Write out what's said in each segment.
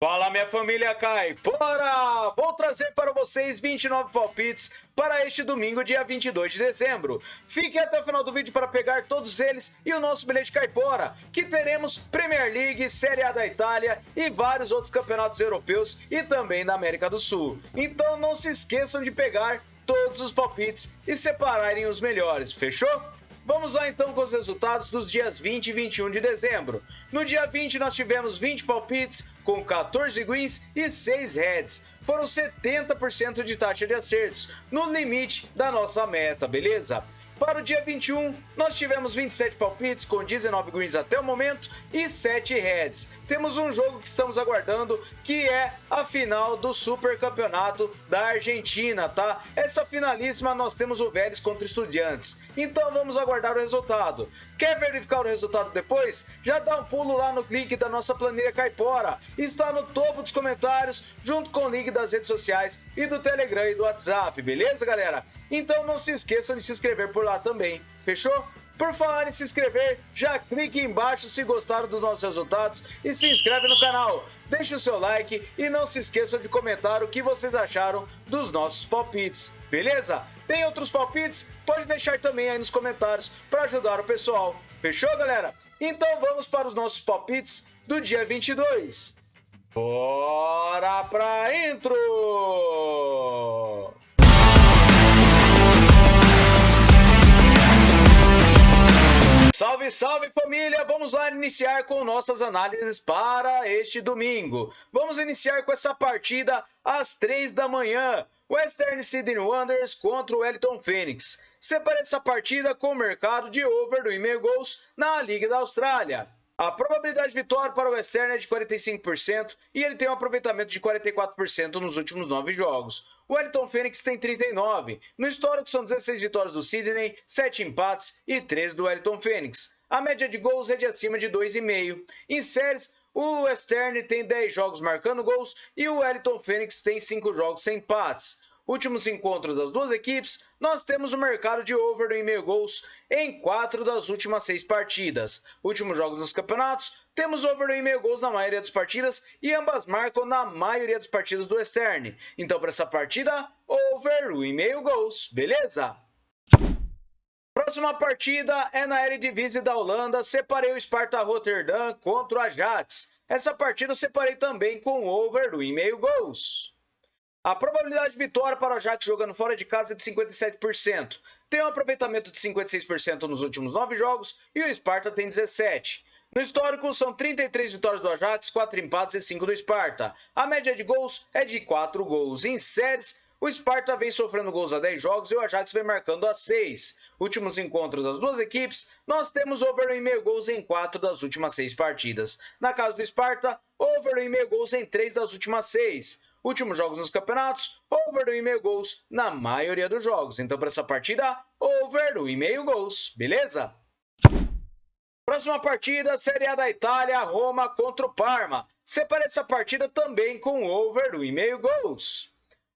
Fala, minha família caipora! Vou trazer para vocês 29 palpites para este domingo, dia 22 de dezembro. Fique até o final do vídeo para pegar todos eles e o nosso bilhete caipora, que teremos Premier League, Série A da Itália e vários outros campeonatos europeus e também da América do Sul. Então não se esqueçam de pegar todos os palpites e separarem os melhores, fechou? Vamos lá então com os resultados dos dias 20 e 21 de dezembro. No dia 20 nós tivemos 20 palpites com 14 greens e 6 reds. Foram 70% de taxa de acertos, no limite da nossa meta, beleza? Para o dia 21, nós tivemos 27 palpites com 19 greens até o momento e 7 reds. Temos um jogo que estamos aguardando, que é a final do Super Campeonato da Argentina, tá? Essa finalíssima nós temos o Vélez contra Estudiantes. Então vamos aguardar o resultado. Quer verificar o resultado depois? Já dá um pulo lá no link da nossa planilha caipora. Está no topo dos comentários, junto com o link das redes sociais e do Telegram e do WhatsApp, beleza, galera? Então não se esqueçam de se inscrever por lá também, fechou? Por falar em se inscrever, já clique embaixo se gostaram dos nossos resultados e se inscreve no canal. Deixe o seu like e não se esqueçam de comentar o que vocês acharam dos nossos palpites, beleza? Tem outros palpites? Pode deixar também aí nos comentários para ajudar o pessoal, fechou, galera? Então vamos para os nossos palpites do dia 22. Bora pra intro! Salve, salve família! Vamos lá iniciar com nossas análises para este domingo. Vamos iniciar com essa partida às 3 da manhã. Western Sydney Wanderers contra o Wellington Phoenix. Separei essa partida com o mercado de over do 1,5 gols na Liga da Austrália. A probabilidade de vitória para o Western é de 45% e ele tem um aproveitamento de 44% nos últimos 9 jogos. O Wellington Phoenix tem 39. No histórico são 16 vitórias do Sydney, 7 empates e 3 do Wellington Phoenix. A média de gols é de acima de 2,5. Em séries, o Western tem 10 jogos marcando gols e o Wellington Phoenix tem 5 jogos sem empates. Últimos encontros das duas equipes, nós temos o mercado de over do 1,5 gols em 4 das últimas 6 partidas. Últimos jogos nos campeonatos, temos over do 1,5 gols na maioria das partidas e ambas marcam na maioria das partidas do Western. Então, para essa partida, over o 1,5 gols, beleza? Próxima partida é na Eredivisie da Holanda. Separei o Sparta Rotterdam contra o Ajax. Essa partida eu separei também com over do 1,5 gols. A probabilidade de vitória para o Ajax jogando fora de casa é de 57%. Tem um aproveitamento de 56% nos últimos 9 jogos e o Sparta tem 17%. No histórico, são 33 vitórias do Ajax, 4 empates e 5 do Sparta. A média de gols é de 4 gols. Em séries, o Sparta vem sofrendo gols há 10 jogos e o Ajax vem marcando há 6. Últimos encontros das duas equipes, nós temos over 1,5 gols em 4 das últimas 6 partidas. Na casa do Sparta, over 1,5 gols em 3 das últimas 6. Últimos jogos nos campeonatos, over do 1,5 gols na maioria dos jogos. Então, para essa partida, over do 1,5 gols, beleza? Próxima partida, Série A da Itália, Roma contra o Parma. Separei essa partida também com over do 1,5 gols.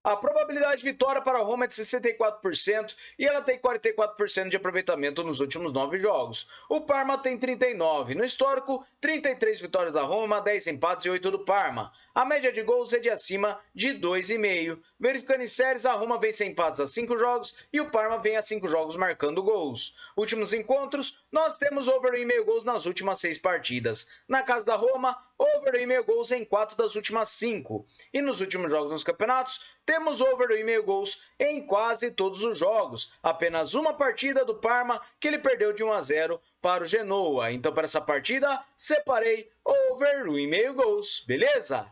A probabilidade de vitória para a Roma é de 64% e ela tem 44% de aproveitamento nos últimos 9 jogos. O Parma tem 39. No histórico, 33 vitórias da Roma, 10 empates e 8 do Parma. A média de gols é de acima de 2,5. Verificando em séries, a Roma vem sem empates a 5 jogos e o Parma vem a 5 jogos marcando gols. Últimos encontros, nós temos over 1,5 gols nas últimas 6 partidas. Na casa da Roma, over 1,5 gols em 4 das últimas 5. E nos últimos jogos nos campeonatos, temos over do 1,5 gols em quase todos os jogos. Apenas uma partida do Parma que ele perdeu de 1-0 para o Genoa. Então, para essa partida, separei over do 1,5 gols, beleza?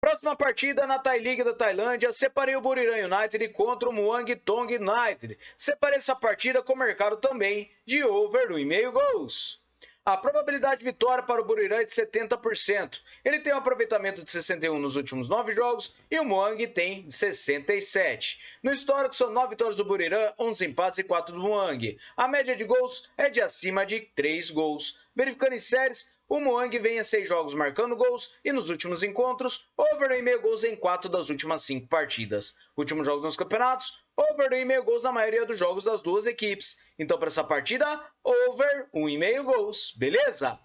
Próxima partida na Thai League da Tailândia, separei o Buriram United contra o Muang Thong United. Separei essa partida com o mercado também de over do 1,5 gols. A probabilidade de vitória para o Buriram é de 70%. Ele tem um aproveitamento de 61% nos últimos 9 jogos e o Muang tem 67%. No histórico são 9 vitórias do Buriram, 11 empates e 4 do Muang. A média de gols é de acima de 3 gols. Verificando em séries, o Muang vem a 6 jogos marcando gols e nos últimos encontros, over 1,5 gols em 4 das últimas 5 partidas. Últimos jogos nos campeonatos, over 1,5 gols na maioria dos jogos das duas equipes. Então, para essa partida, over 1,5 gols, beleza?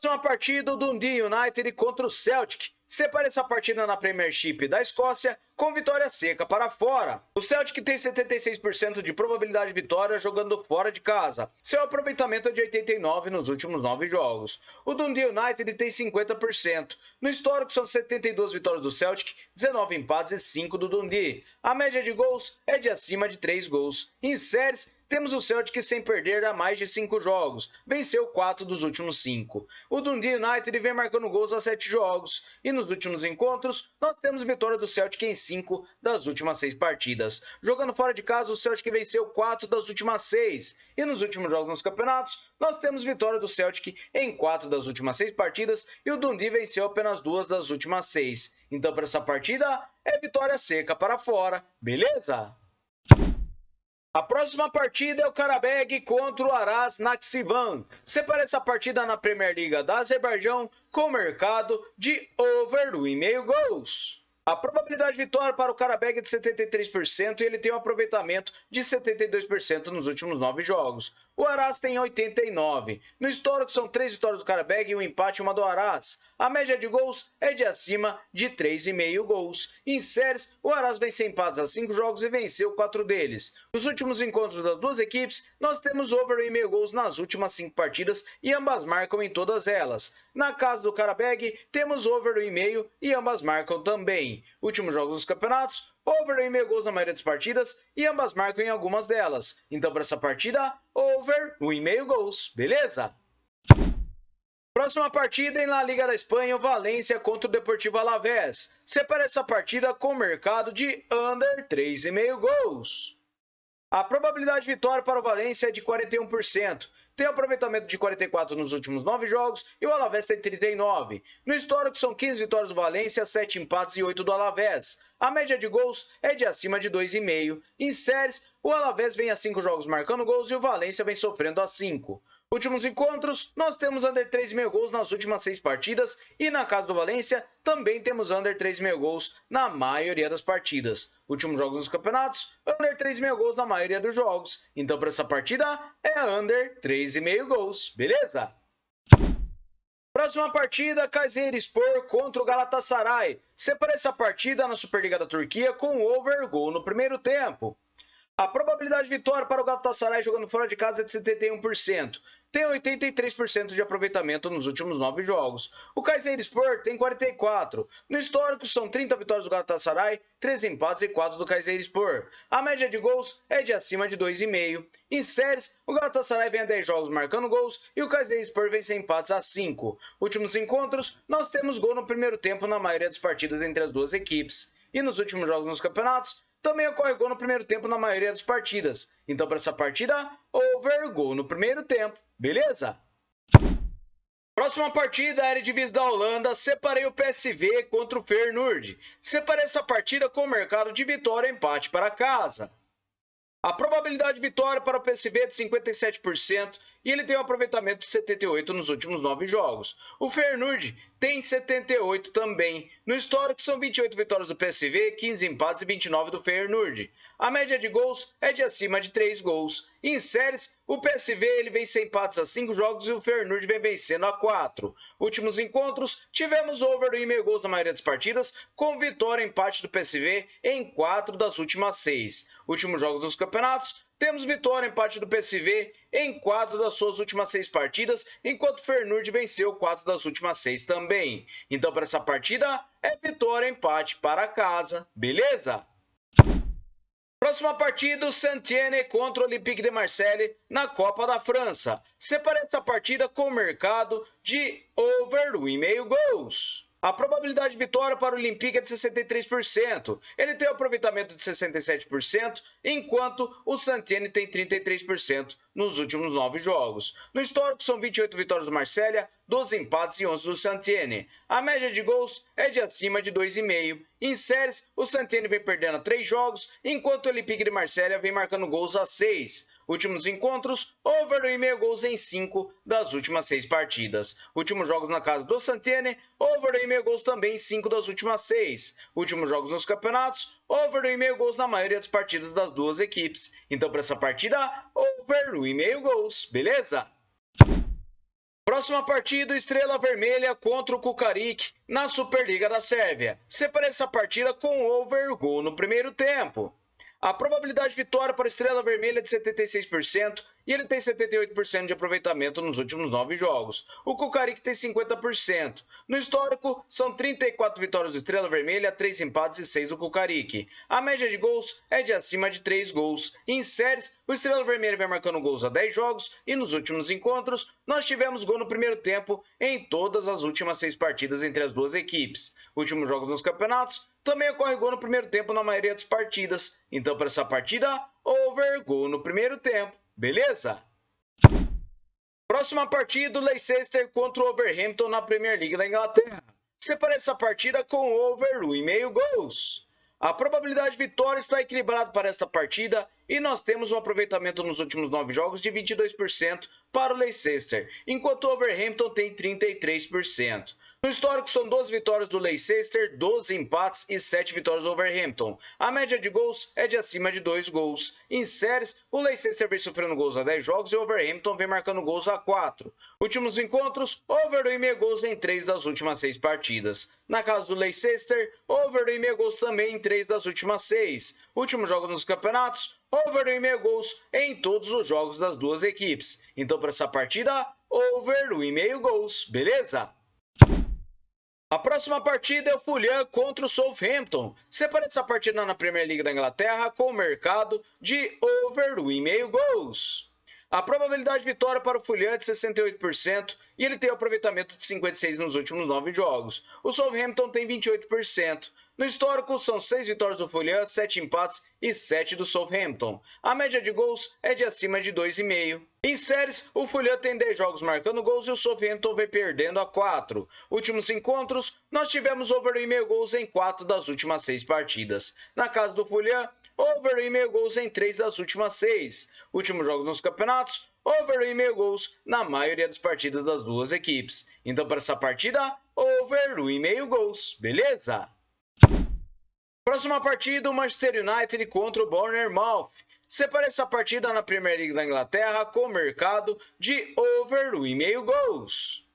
Próxima partida, o Dundee United contra o Celtic. Separe essa partida na Premiership da Escócia com vitória seca para fora. O Celtic tem 76% de probabilidade de vitória jogando fora de casa. Seu aproveitamento é de 89% nos últimos 9 jogos. O Dundee United tem 50%. No histórico são 72 vitórias do Celtic, 19 empates e 5 do Dundee. A média de gols é de acima de 3 gols. Em séries, temos o Celtic sem perder há mais de 5 jogos. Venceu 4 dos últimos 5. O Dundee United vem marcando gols há 7 jogos. E nos últimos encontros, nós temos vitória do Celtic em 5 das últimas 6 partidas. Jogando fora de casa, o Celtic venceu 4 das últimas 6. E nos últimos jogos nos campeonatos, nós temos vitória do Celtic em 4 das últimas 6 partidas. E o Dundee venceu apenas 2 das últimas 6. Então, para essa partida, é vitória seca para fora. Beleza? A próxima partida é o Karabag contra o Araz Nakhchivan. Separe essa partida na Premier Liga da Azerbaijão com mercado de over 1,5 gols. A probabilidade de vitória para o Karabag é de 73% e ele tem um aproveitamento de 72% nos últimos 9 jogos. O Araz tem 89%. No histórico são 3 vitórias do Karabag e um empate e uma do Araz. A média de gols é de acima de 3,5 gols. Em séries, o Araz venceu empates a 5 jogos e venceu 4 deles. Nos últimos encontros das duas equipes, nós temos over 1,5 gols nas últimas 5 partidas e ambas marcam em todas elas. Na casa do Karabag, temos over 1,5 e ambas marcam também. Últimos jogos dos campeonatos, over 1,5 gols na maioria das partidas e ambas marcam em algumas delas. Então, para essa partida, over 1,5 gols, beleza? Próxima partida em La Liga da Espanha, o Valência contra o Deportivo Alavés. Separa essa partida com mercado de under 3,5 gols. A probabilidade de vitória para o Valência é de 41%. Tem aproveitamento de 44% nos últimos 9 jogos e o Alavés tem 39%. No histórico são 15 vitórias do Valência, 7 empates e 8 do Alavés. A média de gols é de acima de 2,5. Em séries, o Alavés vem a 5 jogos marcando gols e o Valência vem sofrendo a 5. Últimos encontros, nós temos under 3,5 gols nas últimas 6 partidas e na casa do Valência também temos under 3,5 gols na maioria das partidas. Últimos jogos nos campeonatos, under 3,5 gols na maioria dos jogos. Então, para essa partida, é under 3,5 gols, beleza? Próxima partida, Kayserispor contra o Galatasaray. Separa essa partida na Superliga da Turquia com over gol no primeiro tempo. A probabilidade de vitória para o Galatasaray jogando fora de casa é de 71%. Tem 83% de aproveitamento nos últimos 9 jogos. O Kayserispor tem 44%. No histórico são 30 vitórias do Galatasaray, 3 empates e 4 do Kayserispor. A média de gols é de acima de 2,5. Em séries, o Galatasaray vem a 10 jogos marcando gols e o Kayserispor vem sem empates a 5. Últimos encontros, nós temos gol no primeiro tempo na maioria das partidas entre as duas equipes. E nos últimos jogos nos campeonatos, também ocorre gol no primeiro tempo na maioria das partidas. Então, para essa partida, over gol no primeiro tempo. Beleza? Próxima partida, a Eredivisie da Holanda. Separei o PSV contra o Feyenoord. Separei essa partida com o mercado de vitória e empate para casa. A probabilidade de vitória para o PSV é de 57% e ele tem um aproveitamento de 78% nos últimos 9 jogos. O Feyenoord tem 78% também. No histórico são 28 vitórias do PSV, 15 empates e 29 do Feyenoord. A média de gols é de acima de 3 gols. Em séries, o PSV ele vem sem empates a 5 jogos e o Feyenoord vem vencendo a 4. Últimos encontros, tivemos over 1,5 gols na maioria das partidas, com vitória e empate do PSV em 4 das últimas 6. Últimos jogos dos campeonatos, temos vitória e empate do PSV em 4 das suas últimas 6 partidas, enquanto o Feyenoord venceu 4 das últimas 6 também. Então, para essa partida, é vitória e empate para casa, beleza? Próxima partida, o Saint-Étienne contra o Olympique de Marseille na Copa da França. Separei essa partida com o mercado de over 1,5 gols. A probabilidade de vitória para o Olympique é de 63%. Ele tem um aproveitamento de 67%, enquanto o Saint-Étienne tem 33% nos últimos 9 jogos. No histórico são 28 vitórias do Marselha, 12 empates e 11 do Saint-Étienne. A média de gols é de acima de 2,5. Em séries, o Saint-Étienne vem perdendo a 3 jogos, enquanto o Olympique de Marselha vem marcando gols a 6. Últimos encontros, over 1,5 gols em 5 das últimas 6 partidas. Últimos jogos na casa do Saint-Étienne, over 1,5 gols também em 5 das últimas 6. Últimos jogos nos campeonatos, over 1,5 gols na maioria das partidas das duas equipes. Então, para essa partida, over 1,5 gols, beleza? Próxima partida, Estrela Vermelha contra o Kukarik na Superliga da Sérvia. Separei essa partida com over gol no primeiro tempo. A probabilidade de vitória para a Estrela Vermelha é de 76% e ele tem 78% de aproveitamento nos últimos 9 jogos. O Kukarik tem 50%. No histórico, são 34 vitórias do Estrela Vermelha, 3 empates e 6 do Kukarik. A média de gols é de acima de 3 gols. Em séries, o Estrela Vermelha vem marcando gols há 10 jogos e nos últimos encontros, nós tivemos gol no primeiro tempo em todas as últimas 6 partidas entre as duas equipes. Últimos jogos nos campeonatos, também ocorre gol no primeiro tempo na maioria das partidas. Então, para essa partida, over gol no primeiro tempo. Beleza? Próxima partida, o Leicester contra o Wolverhampton na Premier League da Inglaterra. Separei essa partida com over 1,5 gols. A probabilidade de vitória está equilibrada para esta partida e nós temos um aproveitamento nos últimos 9 jogos de 22% para o Leicester, enquanto o Wolverhampton tem 33%. No histórico são 12 vitórias do Leicester, 12 empates e 7 vitórias do Wolverhampton. A média de gols é de acima de 2 gols. Em séries, o Leicester vem sofrendo gols há 10 jogos e o Wolverhampton vem marcando gols há 4. Últimos encontros, over 1,5 gols em 3 das últimas 6 partidas. Na casa do Leicester, over 1,5 gols também em 3 das últimas 6. Últimos jogos nos campeonatos, over 1,5 gols em todos os jogos das duas equipes. Então, para essa partida, over 1,5 gols, beleza? A próxima partida é o Fulham contra o Southampton. Separei essa partida na Premier League da Inglaterra com o mercado de over 1,5 gols. A probabilidade de vitória para o Fulham é de 68% e ele tem um aproveitamento de 56% nos últimos 9 jogos. O Southampton tem 28%. No histórico, são 6 vitórias do Fulham, 7 empates e 7 do Southampton. A média de gols é de acima de 2,5. Em séries, o Fulham tem 10 jogos marcando gols e o Southampton vem perdendo a 4. Últimos encontros, nós tivemos over 1,5 gols em 4 das últimas 6 partidas. Na casa do Fulham, over 1,5 gols em 3 das últimas 6. Últimos jogos nos campeonatos, over 1,5 gols na maioria das partidas das duas equipes. Então, para essa partida, over 1,5 gols, beleza? Próxima partida, o Manchester United contra o Bournemouth. Separei essa partida na Premier League da Inglaterra com o mercado de over 1,5 gols.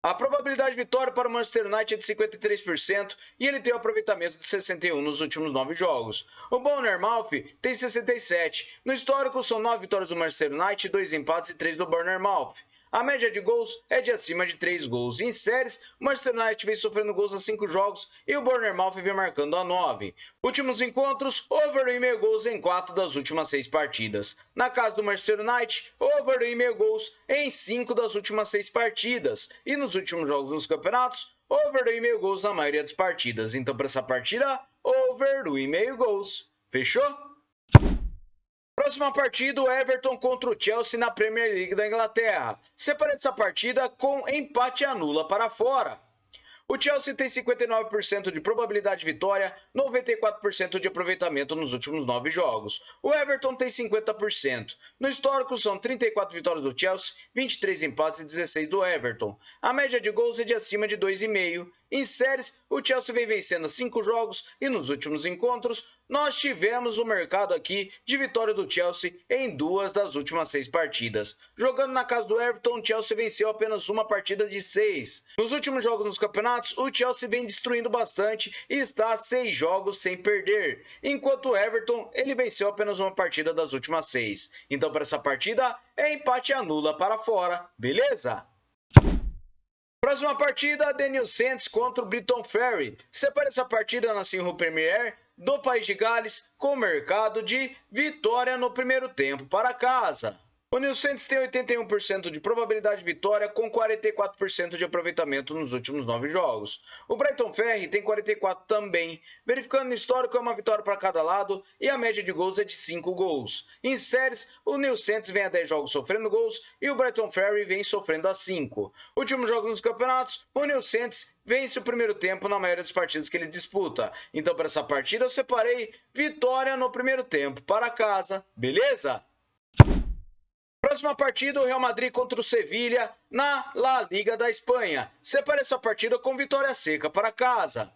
A probabilidade de vitória para o Manchester United é de 53% e ele tem um aproveitamento de 61% nos últimos 9 jogos. O Bournemouth tem 67%. No histórico são 9 vitórias do Manchester United, 2 empates e 3 do Bournemouth. A média de gols é de acima de 3 gols. Em séries, o Manchester United vem sofrendo gols há 5 jogos e o Bournemouth vem marcando a 9. Últimos encontros, over 1,5 gols em 4 das últimas 6 partidas. Na casa do Manchester United, over 1,5 gols em 5 das últimas 6 partidas. E nos últimos jogos nos campeonatos, over 1,5 gols na maioria das partidas. Então, para essa partida, over 1,5 gols. Fechou? Próxima partida, o Everton contra o Chelsea na Premier League da Inglaterra. Separei essa partida com empate anula para fora. O Chelsea tem 59% de probabilidade de vitória, 94% de aproveitamento nos últimos 9 jogos. O Everton tem 50%. No histórico são 34 vitórias do Chelsea, 23 empates e 16 do Everton. A média de gols é de acima de 2,5. Em séries, o Chelsea vem vencendo 5 jogos e nos últimos encontros, nós tivemos o mercado aqui de vitória do Chelsea em 2 das últimas 6 partidas. Jogando na casa do Everton, o Chelsea venceu apenas uma partida de 6. Nos últimos jogos nos campeonatos, o Chelsea vem destruindo bastante e está a 6 jogos sem perder. Enquanto o Everton, ele venceu apenas uma partida das últimas 6. Então, para essa partida, é empate anula para fora, beleza? Próxima partida, Daniel Saints contra o Brighton Ferry. Separe essa partida na Cinro Premier do País de Gales com mercado de vitória no primeiro tempo para casa. O New Saints tem 81% de probabilidade de vitória com 44% de aproveitamento nos últimos 9 jogos. O Brighton Ferry tem 44% também. Verificando no histórico, é uma vitória para cada lado e a média de gols é de 5 gols. Em séries, o New Saints vem a 10 jogos sofrendo gols e o Brighton Ferry vem sofrendo a 5. Últimos jogos nos campeonatos, o New Saints vence o primeiro tempo na maioria das partidas que ele disputa. Então, para essa partida, eu separei vitória no primeiro tempo para casa, beleza? Próxima partida, o Real Madrid contra o Sevilla na La Liga da Espanha. Separe essa partida com vitória seca para casa.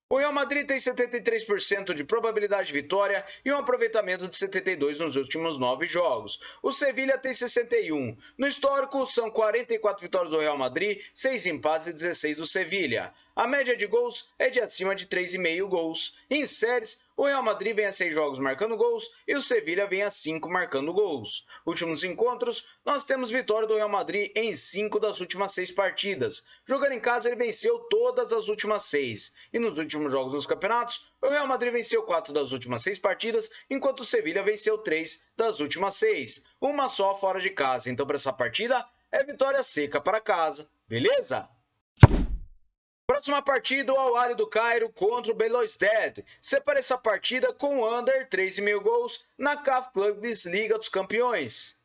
O Real Madrid tem 73% de probabilidade de vitória e um aproveitamento de 72% nos últimos 9 jogos. O Sevilha tem 61%. No histórico, são 44 vitórias do Real Madrid, 6 empates e 16 do Sevilha. A média de gols é de acima de 3,5 gols. Em séries, o Real Madrid vem a 6 jogos marcando gols e o Sevilha vem a 5 marcando gols. Últimos encontros, nós temos vitória do Real Madrid em 5 das últimas 6 partidas. Jogando em casa, ele venceu todas as últimas 6. E nos últimos jogos dos campeonatos, o Real Madrid venceu 4 das últimas 6 partidas, enquanto o Sevilha venceu 3 das últimas 6. Uma só fora de casa. Então, para essa partida, é vitória seca para casa. Beleza? Próxima partida, o Al Ahly do Cairo contra o Belouizdad. Separa essa partida com o under 3,5 gols na CAF Clubs Liga dos Campeões.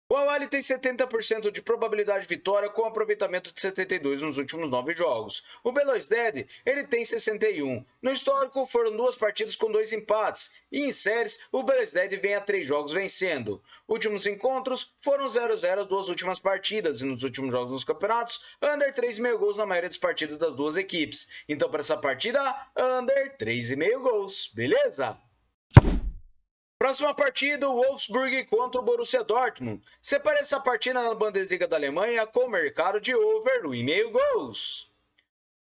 O Al Ahly tem 70% de probabilidade de vitória com aproveitamento de 72% nos últimos 9 jogos. O Belouizdad, ele tem 61%. No histórico, foram 2 partidas com 2 empates. E em séries, o Belouizdad vem a 3 jogos vencendo. Últimos encontros foram 0-0 as 2 últimas partidas. E nos últimos jogos dos campeonatos, under 3,5 gols na maioria das partidas das duas equipes. Então, para essa partida, under 3,5 gols. Beleza? Próxima partida, o Wolfsburg contra o Borussia Dortmund. Separe essa partida na Bundesliga da Alemanha com o mercado de over 1,5 gols.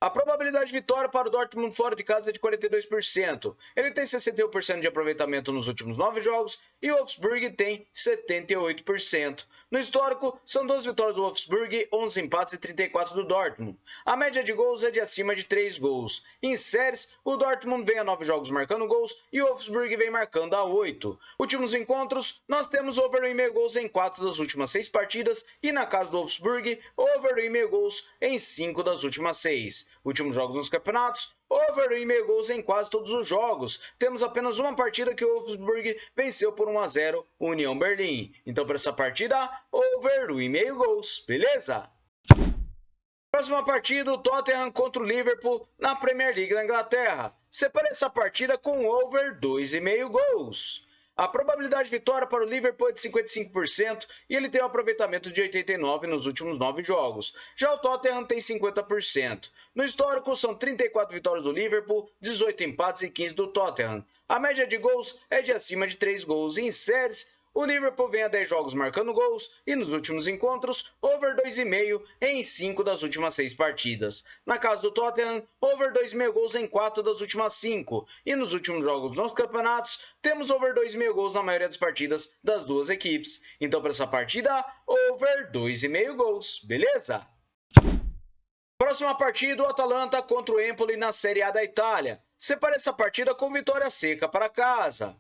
A probabilidade de vitória para o Dortmund fora de casa é de 42%. Ele tem 61% de aproveitamento nos últimos 9 jogos e o Wolfsburg tem 78%. No histórico, são 2 vitórias do Wolfsburg, 11 empates e 34 do Dortmund. A média de gols é de acima de 3 gols. Em séries, o Dortmund vem a 9 jogos marcando gols e o Wolfsburg vem marcando a 8. Últimos encontros, nós temos over 1,5 gols em 4 das últimas 6 partidas e na casa do Wolfsburg, over 1,5 gols em 5 das últimas 6. Últimos jogos nos campeonatos, over 1,5 gols em quase todos os jogos. Temos apenas uma partida que o Wolfsburg venceu por 1-0 o União Berlim. Então, para essa partida, over 1,5 gols. Beleza? Próxima partida, o Tottenham contra o Liverpool na Premier League da Inglaterra. Separe essa partida com over 2,5 gols. A probabilidade de vitória para o Liverpool é de 55% e ele tem um aproveitamento de 89% nos últimos 9 jogos. Já o Tottenham tem 50%. No histórico, são 34 vitórias do Liverpool, 18 empates e 15 do Tottenham. A média de gols é de acima de 3 gols. E em séries, o Liverpool vem a 10 jogos marcando gols e nos últimos encontros, over 2,5 em 5 das últimas 6 partidas. Na casa do Tottenham, over 2,5 gols em 4 das últimas 5. E nos últimos jogos nos campeonatos, temos over 2,5 gols na maioria das partidas das duas equipes. Então, para essa partida, over 2,5 gols. Beleza? Próxima partida, o Atalanta contra o Empoli na Série A da Itália. Separe essa partida com vitória seca para casa.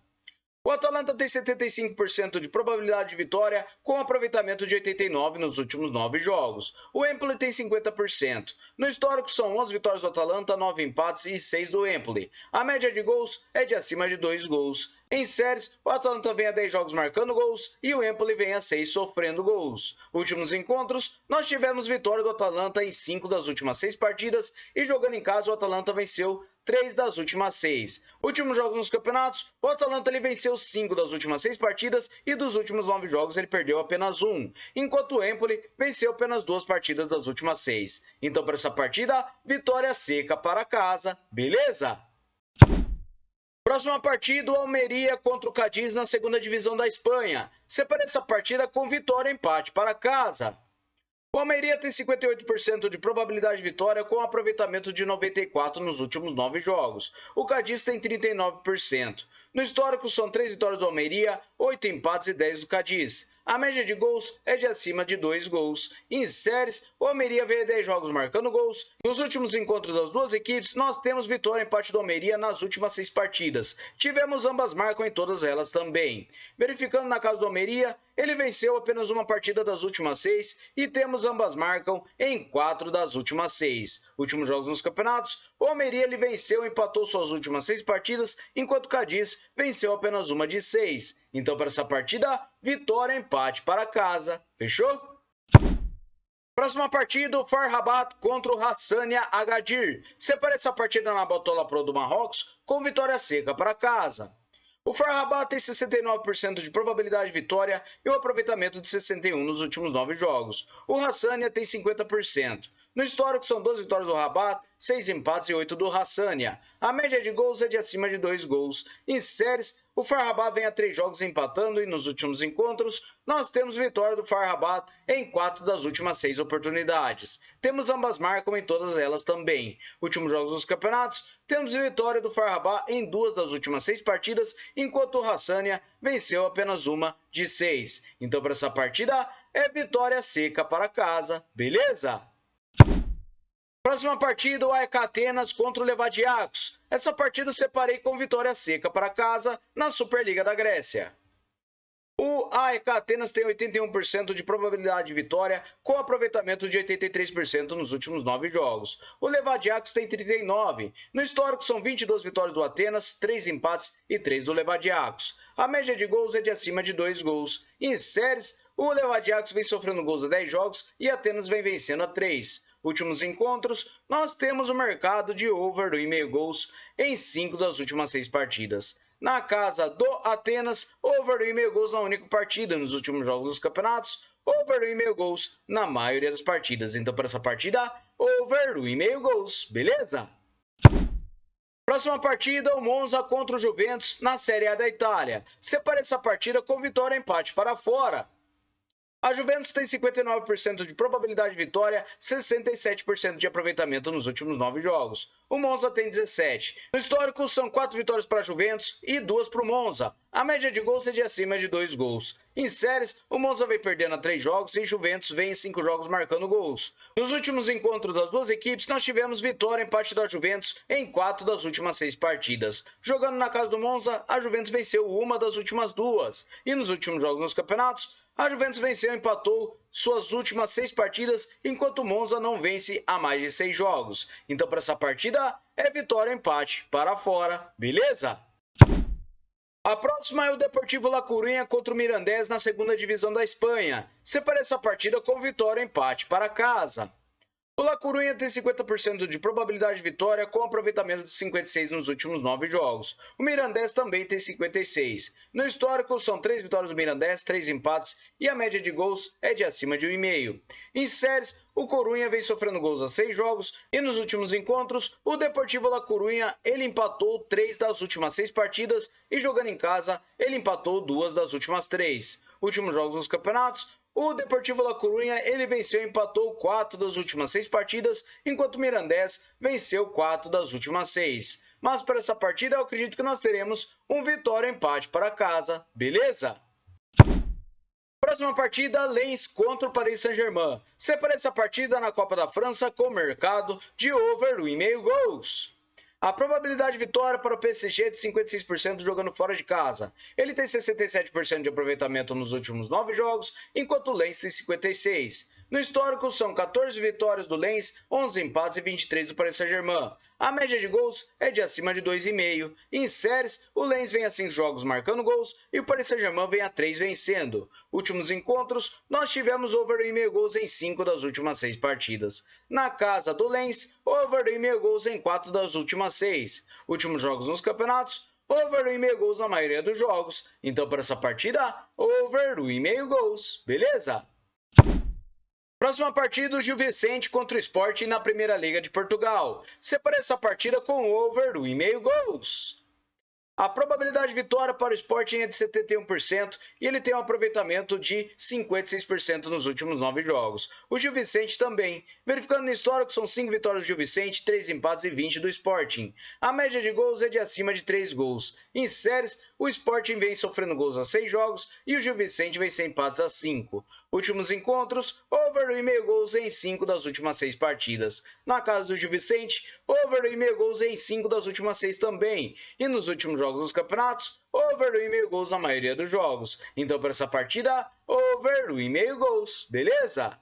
O Atalanta tem 75% de probabilidade de vitória, com aproveitamento de 89% nos últimos 9 jogos. O Empoli tem 50%. No histórico, são 11 vitórias do Atalanta, 9 empates e 6 do Empoli. A média de gols é de acima de 2 gols. Em séries, o Atalanta vem a 10 jogos marcando gols e o Empoli vem a 6 sofrendo gols. Últimos encontros, nós tivemos vitória do Atalanta em 5 das últimas 6 partidas e jogando em casa o Atalanta venceu 3 das últimas 6. Últimos jogos nos campeonatos, o Atalanta ele venceu 5 das últimas 6 partidas e dos últimos 9 jogos ele perdeu apenas 1, enquanto o Empoli venceu apenas 2 partidas das últimas 6. Então, para essa partida, vitória seca para casa, beleza? Próxima partida, o Almeria contra o Cádiz na segunda divisão da Espanha. Separe essa partida com vitória e empate para casa. O Almeria tem 58% de probabilidade de vitória com aproveitamento de 94% nos últimos 9 jogos. O Cádiz tem 39%. No histórico são 3 vitórias do Almeria, 8 empates e 10 do Cádiz. A média de gols é de acima de 2 gols. Em séries, o Almeria veio 10 jogos marcando gols. Nos últimos encontros das duas equipes, nós temos vitória e empate do Almeria nas últimas 6 partidas. Tivemos ambas marcam em todas elas também. Verificando na casa do Almeria, ele venceu apenas uma partida das últimas 6 e temos ambas marcam em 4 das últimas 6. Últimos jogos nos campeonatos, o Almeria ele venceu e empatou suas últimas 6 partidas, enquanto o Cádiz venceu apenas uma de 6. Então, para essa partida, vitória e empate para casa. Fechou? Próxima partida, o FAR Rabat contra o Hassania Agadir. Separe essa partida na Botola Pro do Marrocos com vitória seca para casa. O FAR Rabat tem 69% de probabilidade de vitória e um aproveitamento de 61% nos últimos 9 jogos. O Hassania tem 50%. No histórico são 12 vitórias do Rabat, 6 empates e 8 do Hassania. A média de gols é de acima de 2 gols. Em séries, o FAR Rabat vem a 3 jogos empatando e nos últimos encontros nós temos vitória do FAR Rabat em 4 das últimas 6 oportunidades. Temos ambas marcam em todas elas também. Últimos jogos dos campeonatos, temos vitória do FAR Rabat em 2 das últimas 6 partidas, enquanto o Hassania venceu apenas uma de 6. Então para essa partida é vitória seca para casa, beleza? Próxima partida, o AEK Atenas contra o Levadiakos. Essa partida eu separei com vitória seca para casa na Superliga da Grécia. O AEK Atenas tem 81% de probabilidade de vitória, com aproveitamento de 83% nos últimos 9 jogos. O Levadiakos tem 39%. No histórico são 22 vitórias do Atenas, 3 empates e 3 do Levadiakos. A média de gols é de acima de 2 gols. Em séries, o Levadiakos vem sofrendo gols a 10 jogos e Atenas vem vencendo a 3. Últimos encontros, nós temos o mercado de over 1,5 gols em 5 das últimas 6 partidas. Na casa do Atenas, over 1,5 gols na única partida nos últimos jogos dos campeonatos, over 1,5 gols na maioria das partidas. Então, para essa partida, over 1,5 gols, beleza? Próxima partida, o Monza contra o Juventus na Série A da Itália. Separe essa partida com vitória e empate para fora. A Juventus tem 59% de probabilidade de vitória, 67% de aproveitamento nos últimos 9 jogos. O Monza tem 17%. No histórico, são 4 vitórias para a Juventus e 2 para o Monza. A média de gols é de acima de 2 gols. Em séries, o Monza vem perdendo a 3 jogos e Juventus vem em 5 jogos marcando gols. Nos últimos encontros das duas equipes, nós tivemos vitória e empate da Juventus em 4 das últimas 6 partidas. Jogando na casa do Monza, a Juventus venceu uma das últimas 2. E nos últimos jogos nos campeonatos, a Juventus venceu e empatou suas últimas 6 partidas, enquanto o Monza não vence há mais de 6 jogos. Então, para essa partida, é vitória ou empate para fora, beleza? A próxima é o Deportivo La Coruña contra o Mirandés na segunda divisão da Espanha. Separe essa partida com vitória ou empate para casa. O La Coruña tem 50% de probabilidade de vitória, com aproveitamento de 56% nos últimos 9 jogos. O Mirandés também tem 56%. No histórico, são 3 vitórias do Mirandés, 3 empates e a média de gols é de acima de 1,5. Em séries, o Coruña vem sofrendo gols há 6 jogos e nos últimos encontros, o Deportivo La Coruña ele empatou 3 das últimas 6 partidas e jogando em casa, ele empatou 2 das últimas 3. Últimos jogos nos campeonatos, o Deportivo La Coruña ele venceu e empatou 4 das últimas 6 partidas, enquanto o Mirandés venceu 4 das últimas 6. Mas para essa partida eu acredito que nós teremos um vitória e empate para casa, beleza? Próxima partida, Lens contra o Paris Saint-Germain. Separe essa partida na Copa da França com mercado de over 1,5 gols. A probabilidade de vitória para o PSG é de 56% jogando fora de casa. Ele tem 67% de aproveitamento nos últimos 9 jogos, enquanto o Lens tem 56%. No histórico, são 14 vitórias do Lens, 11 empates e 23 do Paris Saint-Germain. A média de gols é de acima de 2,5. Em séries, o Lens vem a 5 jogos marcando gols e o Paris Saint-Germain vem a 3 vencendo. Últimos encontros, nós tivemos over 1,5 gols em 5 das últimas 6 partidas. Na casa do Lens, over 1,5 gols em 4 das últimas 6. Últimos jogos nos campeonatos, over 1,5 gols na maioria dos jogos. Então, para essa partida, over 1,5 gols, beleza? Próxima partida, o Gil Vicente contra o Sporting na Primeira Liga de Portugal. Separe essa partida com over 1,5 gols. A probabilidade de vitória para o Sporting é de 71% e ele tem um aproveitamento de 56% nos últimos 9 jogos. O Gil Vicente também. Verificando no histórico, são 5 vitórias do Gil Vicente, 3 empates e 20 do Sporting. A média de gols é de acima de 3 gols. Em séries, o Sporting vem sofrendo gols a 6 jogos e o Gil Vicente vem sem empates a 5. Últimos encontros, over 1,5 gols em 5 das últimas 6 partidas. Na casa do Gil Vicente, over 1,5 gols em 5 das últimas 6 também. E nos últimos jogos dos campeonatos, over 1,5 gols na maioria dos jogos. Então, para essa partida, over 1,5 gols, beleza?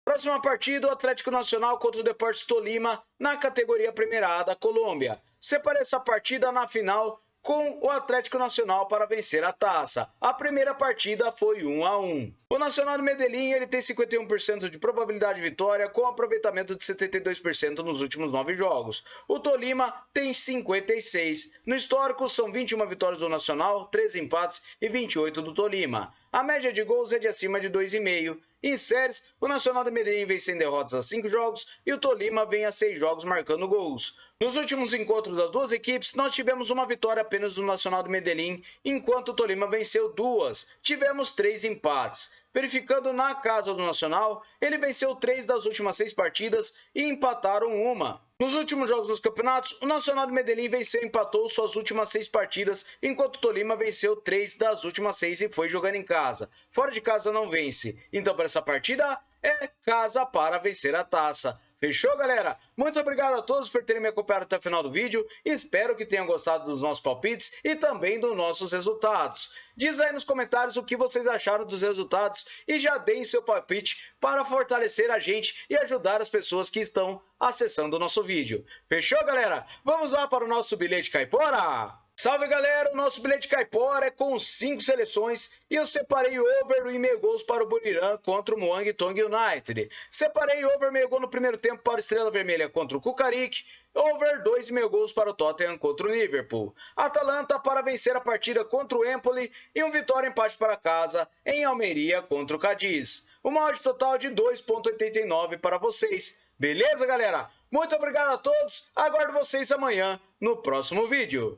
Próxima partida, o Atlético Nacional contra o Deportes Tolima na categoria Primeira A da Colômbia. Separe essa partida na final com o Atlético Nacional para vencer a taça. A primeira partida foi 1-1. O Nacional de Medellín ele tem 51% de probabilidade de vitória, com aproveitamento de 72% nos últimos 9 jogos. O Tolima tem 56%. No histórico, são 21 vitórias do Nacional, 13 empates e 28 do Tolima. A média de gols é de acima de 2,5. Em séries, o Nacional de Medellín vem sem derrotas a 5 jogos e o Tolima vem a 6 jogos marcando gols. Nos últimos encontros das duas equipes, nós tivemos uma vitória apenas do Nacional de Medellín, enquanto o Tolima venceu 2. Tivemos 3 empates. Verificando na casa do Nacional, ele venceu 3 das últimas 6 partidas e empataram 1. Nos últimos jogos dos campeonatos, o Nacional de Medellín venceu e empatou suas últimas 6 partidas, enquanto o Tolima venceu 3 das últimas 6 e foi jogando em casa. Fora de casa não vence. Então, para essa partida, é casa para vencer a taça. Fechou, galera? Muito obrigado a todos por terem me acompanhado até o final do vídeo. Espero que tenham gostado dos nossos palpites e também dos nossos resultados. Diz aí nos comentários o que vocês acharam dos resultados e já deem seu palpite para fortalecer a gente e ajudar as pessoas que estão acessando o nosso vídeo. Fechou, galera? Vamos lá para o nosso bilhete caipora? Salve, galera! O nosso bilhete caipora é com 5 seleções e eu separei over e meio gols para o Buriram contra o Muangthong United. Separei over meio gol no primeiro tempo para o Estrela Vermelha contra o Cucaric. Over 2,5 gols para o Tottenham contra o Liverpool. Atalanta para vencer a partida contra o Empoli e um vitória empate para casa em Almeria contra o Cadiz. Uma odd total de 2,89 para vocês. Beleza, galera? Muito obrigado a todos. Aguardo vocês amanhã no próximo vídeo.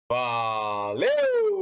Valeu!